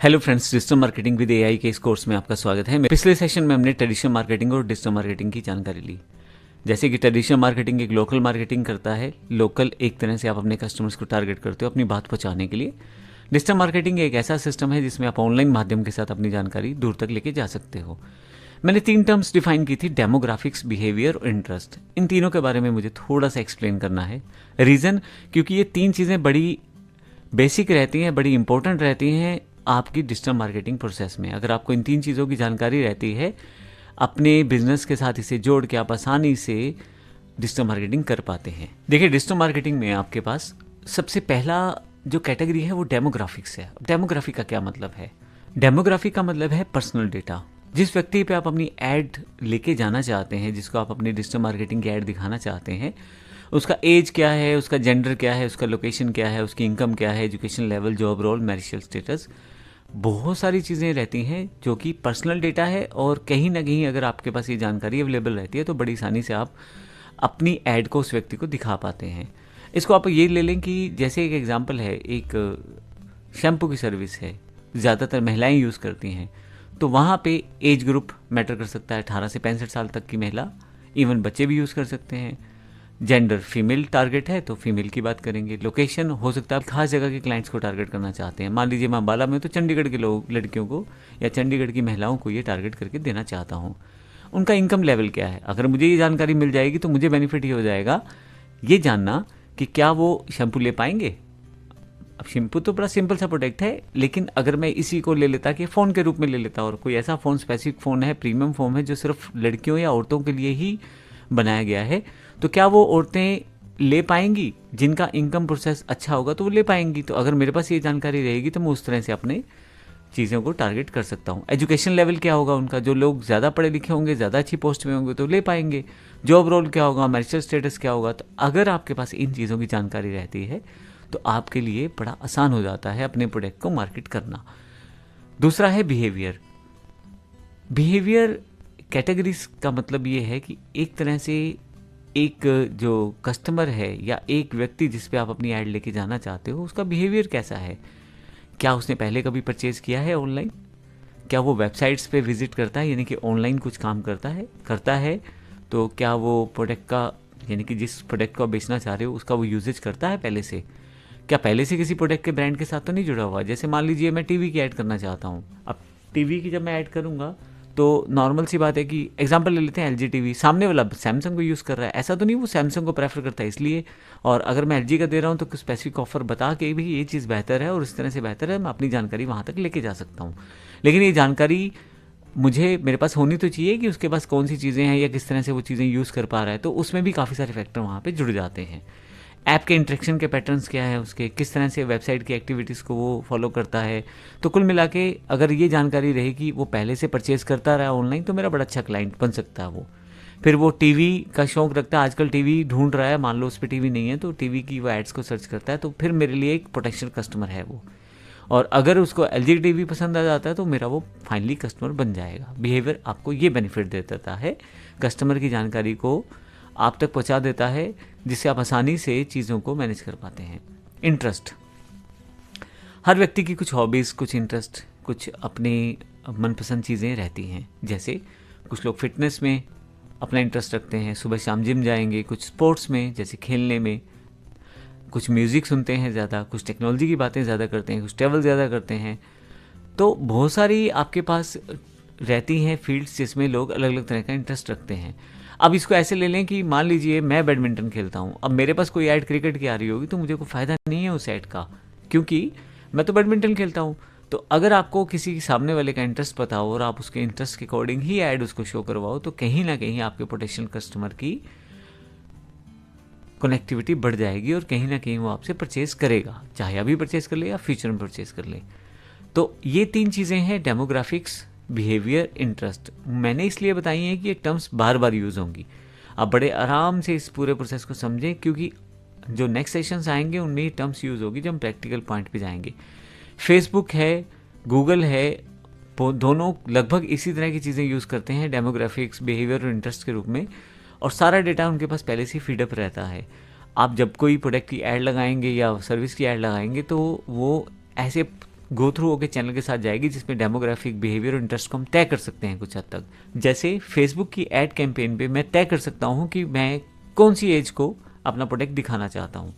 Hello friends, digital marketing with AI के इस course में आपका स्वागत है। पिछले सेशन में हमने ट्रेडिशनल मार्केटिंग और डिजिटल मार्केटिंग की जानकारी ली। जैसे कि ट्रेडिशनल मार्केटिंग एक लोकल मार्केटिंग करता है। लोकल एक तरह से आप अपने कस्टमर्स को टारगेट करते हो अपनी बात पहुंचाने के लिए। डिजिटल मार्केटिंग एक ऐसा सिस्टम है जिसमें आप ऑनलाइन माध्यम के साथ अपनी जानकारी दूर तक लेके जा सकते हो। मैंने 3 टर्म्स डिफाइन की थी, डेमोग्राफिक्स, बिहेवियर और इंटरेस्ट। इन तीनों के बारे में मुझे थोड़ा सा एक्सप्लेन करना है। रीज़न, क्योंकि ये 3 चीज़ें बड़ी बेसिक रहती हैं, बड़ी इंपॉर्टेंट रहती हैं आपकी डिजिटल मार्केटिंग प्रोसेस में। अगर आपको इन 3 चीज़ों की जानकारी रहती है, अपने बिजनेस के साथ इसे जोड़ के आप आसानी से डिजिटल मार्केटिंग कर पाते हैं। देखिए, डिजिटल मार्केटिंग में आपके पास सबसे पहला जो कैटेगरी है वो डेमोग्राफिक्स है। डेमोग्राफिक का क्या मतलब है? डेमोग्राफिक का मतलब है पर्सनल डेटा। जिस व्यक्ति पे आप अपनी एड लेके जाना चाहते हैं, जिसको आप अपनी डिजिटल मार्केटिंग की एड दिखाना चाहते हैं, उसका एज क्या है, उसका जेंडर क्या है, उसका लोकेशन क्या है, उसकी इनकम क्या है, education level, job role, marital status, बहुत सारी चीज़ें रहती हैं जो कि पर्सनल डेटा है। और कहीं ना कहीं अगर आपके पास ये जानकारी अवेलेबल रहती है तो बड़ी आसानी से आप अपनी ऐड को उस व्यक्ति को दिखा पाते हैं। इसको आप ये ले लें कि जैसे एक एग्जांपल है, एक शैम्पू की सर्विस है, ज़्यादातर महिलाएं यूज़ करती हैं, तो वहाँ पे एज ग्रुप मैटर कर सकता है। 18 से 65 साल तक की महिला, इवन बच्चे भी यूज़ कर सकते हैं। जेंडर फीमेल टारगेट है तो फीमेल की बात करेंगे। लोकेशन हो सकता है आप खास जगह के क्लाइंट्स को टारगेट करना चाहते हैं। मान लीजिए मैं अम्बाला में तो चंडीगढ़ के लोग, लड़कियों को या चंडीगढ़ की महिलाओं को ये टारगेट करके देना चाहता हूँ। उनका इनकम लेवल क्या है, अगर मुझे ये जानकारी मिल जाएगी तो मुझे बेनिफिट ये हो जाएगा ये जानना कि क्या वो शैम्पू ले पाएंगे। अब शैम्पू तो बड़ा सिंपल सा प्रोडक्ट है, लेकिन अगर मैं इसी को ले लेता कि फ़ोन के रूप में ले लेता, और कोई ऐसा फ़ोन, स्पेसिफिक फ़ोन है, प्रीमियम फ़ोन है जो सिर्फ लड़कियों या औरतों के लिए ही बनाया गया है, तो क्या वो औरतें ले पाएंगी? जिनका इनकम प्रोसेस अच्छा होगा तो वो ले पाएंगी। तो अगर मेरे पास ये जानकारी रहेगी तो मैं उस तरह से अपने चीज़ों को टारगेट कर सकता हूँ। एजुकेशन लेवल क्या होगा उनका, जो लोग ज़्यादा पढ़े लिखे होंगे, ज़्यादा अच्छी पोस्ट में होंगे तो ले पाएंगे। जॉब रोल क्या होगा, मैरिटल स्टेटस क्या होगा। तो अगर आपके पास इन चीज़ों की जानकारी रहती है तो आपके लिए बड़ा आसान हो जाता है अपने प्रोडक्ट को मार्केट करना। दूसरा है बिहेवियर। बिहेवियर कैटेगरीज का मतलब ये है कि एक तरह से एक जो कस्टमर है या एक व्यक्ति जिस पे आप अपनी ऐड लेके जाना चाहते हो, उसका बिहेवियर कैसा है। क्या उसने पहले कभी परचेज़ किया है ऑनलाइन? क्या वो वेबसाइट्स पे विजिट करता है, यानी कि ऑनलाइन कुछ काम करता है तो क्या वो प्रोडक्ट का, यानी कि जिस प्रोडक्ट को आप बेचना चाह रहे हो उसका वो यूजेज करता है पहले से? क्या पहले से किसी प्रोडक्ट के ब्रांड के साथ तो नहीं जुड़ा हुआ? जैसे मान लीजिए मैं टीवी की ऐड करना चाहता हूँ। अब टीवी की जब मैं ऐड करूँगा तो नॉर्मल सी बात है कि एग्जांपल ले लेते हैं एलजी टीवी, सामने वाला सैमसंग को यूज़ कर रहा है, ऐसा तो नहीं वो सैमसंग को प्रेफर करता है इसलिए। और अगर मैं एलजी का दे रहा हूँ तो कुछ स्पेसिफिक ऑफर बता के भी ये चीज़ बेहतर है और इस तरह से बेहतर है, मैं अपनी जानकारी वहाँ तक लेके जा सकता हूँ। लेकिन ये जानकारी मुझे, मेरे पास होनी तो चाहिए कि उसके पास कौन सी चीज़ें हैं या किस तरह से वो चीज़ें यूज़ कर पा रहा है। तो उसमें भी काफ़ी सारे फैक्टर वहाँ पे जुड़ जाते हैं। ऐप के इंटरेक्शन के पैटर्न्स क्या है उसके, किस तरह से वेबसाइट की एक्टिविटीज़ को वो फॉलो करता है। तो कुल मिला के अगर ये जानकारी रहेगी, वो पहले से परचेज़ करता रहा ऑनलाइन, तो मेरा बड़ा अच्छा क्लाइंट बन सकता है वो। फिर वो टीवी का शौक़ रखता है, आजकल टीवी ढूंढ रहा है, मान लो उस पर टीवी नहीं है तो टीवी की वो एड्स को सर्च करता है, तो फिर मेरे लिए एक पोटेंशियल कस्टमर है वो। और अगर उसको एलजी टीवी पसंद आ जाता है तो मेरा वो फाइनली कस्टमर बन जाएगा। बिहेवियर आपको ये बेनिफिट दे देता है, कस्टमर की जानकारी को आप तक पहुंचा देता है, जिससे आप आसानी से चीज़ों को मैनेज कर पाते हैं। इंटरेस्ट, हर व्यक्ति की कुछ हॉबीज़, कुछ इंटरेस्ट, कुछ अपनी मनपसंद चीज़ें रहती हैं। जैसे कुछ लोग फिटनेस में अपना इंटरेस्ट रखते हैं, सुबह शाम जिम जाएंगे, कुछ स्पोर्ट्स में जैसे खेलने में, कुछ म्यूज़िक सुनते हैं ज़्यादा, कुछ टेक्नोलॉजी की बातें ज़्यादा करते हैं, कुछ ट्रैवल ज़्यादा करते हैं। तो बहुत सारी आपके पास रहती हैं फील्ड्स जिसमें लोग अलग अलग तरह का इंटरेस्ट रखते हैं। अब इसको ऐसे ले लें कि मान लीजिए मैं बैडमिंटन खेलता हूँ, अब मेरे पास कोई ऐड क्रिकेट की आ रही होगी तो मुझे कोई फ़ायदा नहीं है उस ऐड का, क्योंकि मैं तो बैडमिंटन खेलता हूँ। तो अगर आपको किसी सामने वाले का इंटरेस्ट पता हो और आप उसके इंटरेस्ट के अकॉर्डिंग ही ऐड उसको शो करवाओ, तो कहीं ना कहीं आपके पोटेंशियल कस्टमर की कनेक्टिविटी बढ़ जाएगी और कहीं ना कहीं वो आपसे परचेज़ करेगा, चाहे अभी परचेज़ कर ले या फ्यूचर में परचेज़ कर ले। तो ये 3 चीज़ें हैं, डेमोग्राफिक्स, बिहेवियर, इंटरेस्ट। मैंने इसलिए बताई हैं कि ये टर्म्स बार बार यूज़ होंगी। आप बड़े आराम से इस पूरे प्रोसेस को समझें, क्योंकि जो नेक्स्ट सेशंस आएंगे उनमें ये टर्म्स यूज़ होगी जब हम प्रैक्टिकल पॉइंट पे जाएंगे। फेसबुक है, गूगल है, दोनों लगभग इसी तरह की चीज़ें यूज़ करते हैं डेमोग्राफिक्स, बिहेवियर और इंटरेस्ट के रूप में, और सारा डेटा उनके पास पहले से ही फीडअप रहता है। आप जब कोई प्रोडक्ट की ऐड लगाएंगे या सर्विस की ऐड लगाएंगे तो वो ऐसे गो थ्रू होकर चैनल के साथ जाएगी, जिसमें डेमोग्राफिक, बिहेवियर और इंटरेस्ट को हम तय कर सकते हैं कुछ हद तक। जैसे फेसबुक की एड कैंपेन पे मैं तय कर सकता हूँ कि मैं कौन सी एज को अपना प्रोडक्ट दिखाना चाहता हूँ।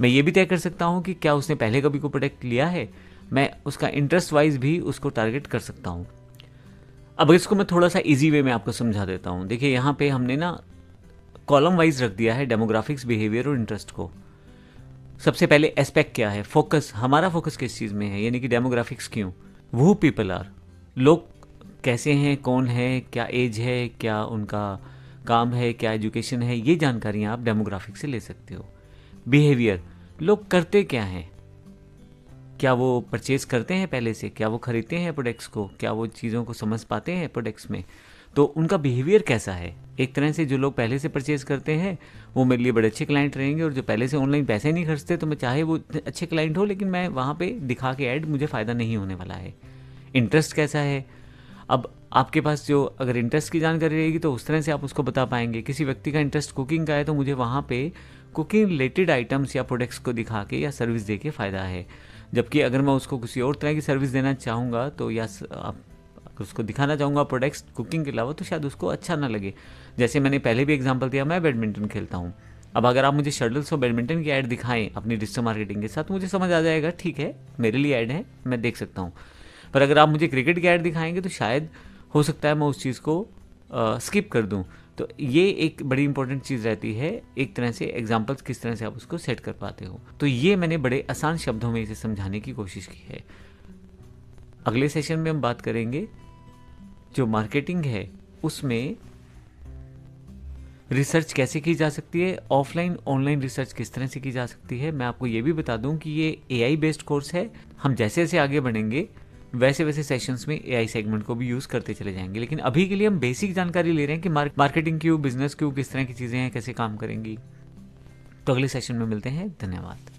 मैं ये भी तय कर सकता हूँ कि क्या उसने पहले कभी कोई प्रोडक्ट लिया है। मैं उसका इंटरेस्ट वाइज भी उसको टारगेट कर सकता हूँ। अब इसको मैं थोड़ा सा इजी वे में आपको समझा देता हूँ। देखिए यहाँ पे हमने ना कॉलम वाइज रख दिया है डेमोग्राफिक्स, बिहेवियर और इंटरेस्ट को। सबसे पहले एस्पेक्ट क्या है, फोकस, हमारा फोकस किस चीज़ में है, यानी कि डेमोग्राफिक्स क्यों, वो पीपल आर, लोग कैसे हैं, कौन है, क्या एज है, क्या उनका काम है, क्या एजुकेशन है, ये जानकारियाँ आप डेमोग्राफिक से ले सकते हो। बिहेवियर, लोग करते क्या हैं, क्या वो परचेज करते हैं पहले से, क्या वो खरीदते हैं प्रोडक्ट्स को, क्या वो चीज़ों को समझ पाते हैं प्रोडक्ट्स में, तो उनका बिहेवियर कैसा है। एक तरह से जो लोग पहले से परचेज करते हैं वो मेरे लिए बड़े अच्छे क्लाइंट रहेंगे, और जो पहले से ऑनलाइन पैसे नहीं खर्चते तो मैं चाहे वो अच्छे क्लाइंट हो, लेकिन मैं वहाँ पे दिखा के ऐड मुझे फ़ायदा नहीं होने वाला है। इंटरेस्ट कैसा है, अब आपके पास जो अगर इंटरेस्ट की जानकारी रहेगी तो उस तरह से आप उसको बता पाएंगे। किसी व्यक्ति का इंटरेस्ट कुकिंग का है तो मुझे वहाँ पे कुकिंग रिलेटेड आइटम्स या प्रोडक्ट्स को दिखा के या सर्विस दे के फ़ायदा है। जबकि अगर मैं उसको किसी और तरह की सर्विस देना चाहूँगा तो या आप उसको दिखाना चाहूँगा प्रोडक्ट्स कुकिंग के अलावा, तो शायद उसको अच्छा ना लगे। जैसे मैंने पहले भी एग्जांपल दिया, मैं बैडमिंटन खेलता हूँ। अब अगर आप मुझे शटल्स और बैडमिंटन की ऐड दिखाएं अपनी डिजिटल मार्केटिंग के साथ, मुझे समझ आ जाएगा, ठीक है मेरे लिए ऐड है, मैं देख सकता हूँ। पर अगर आप मुझे क्रिकेट की ऐड दिखाएंगे तो शायद हो सकता है मैं उस चीज़ को स्किप कर दूँ। तो ये एक बड़ी इंपॉर्टेंट चीज़ रहती है, एक तरह से एग्जाम्पल्स किस तरह से आप उसको सेट कर पाते हो। तो ये मैंने बड़े आसान शब्दों में इसे समझाने की कोशिश की है। अगले सेशन में हम बात करेंगे जो मार्केटिंग है उसमें रिसर्च कैसे की जा सकती है, ऑफलाइन ऑनलाइन रिसर्च किस तरह से की जा सकती है। मैं आपको ये भी बता दूं कि ये एआई बेस्ड कोर्स है। हम जैसे जैसे आगे बढ़ेंगे वैसे वैसे सेशंस में एआई सेगमेंट को भी यूज़ करते चले जाएंगे, लेकिन अभी के लिए हम बेसिक जानकारी ले रहे हैं कि मार्केटिंग क्यों, बिजनेस क्यों, किस तरह की चीज़ें हैं, कैसे काम करेंगी। तो अगले सेशन में मिलते हैं। धन्यवाद।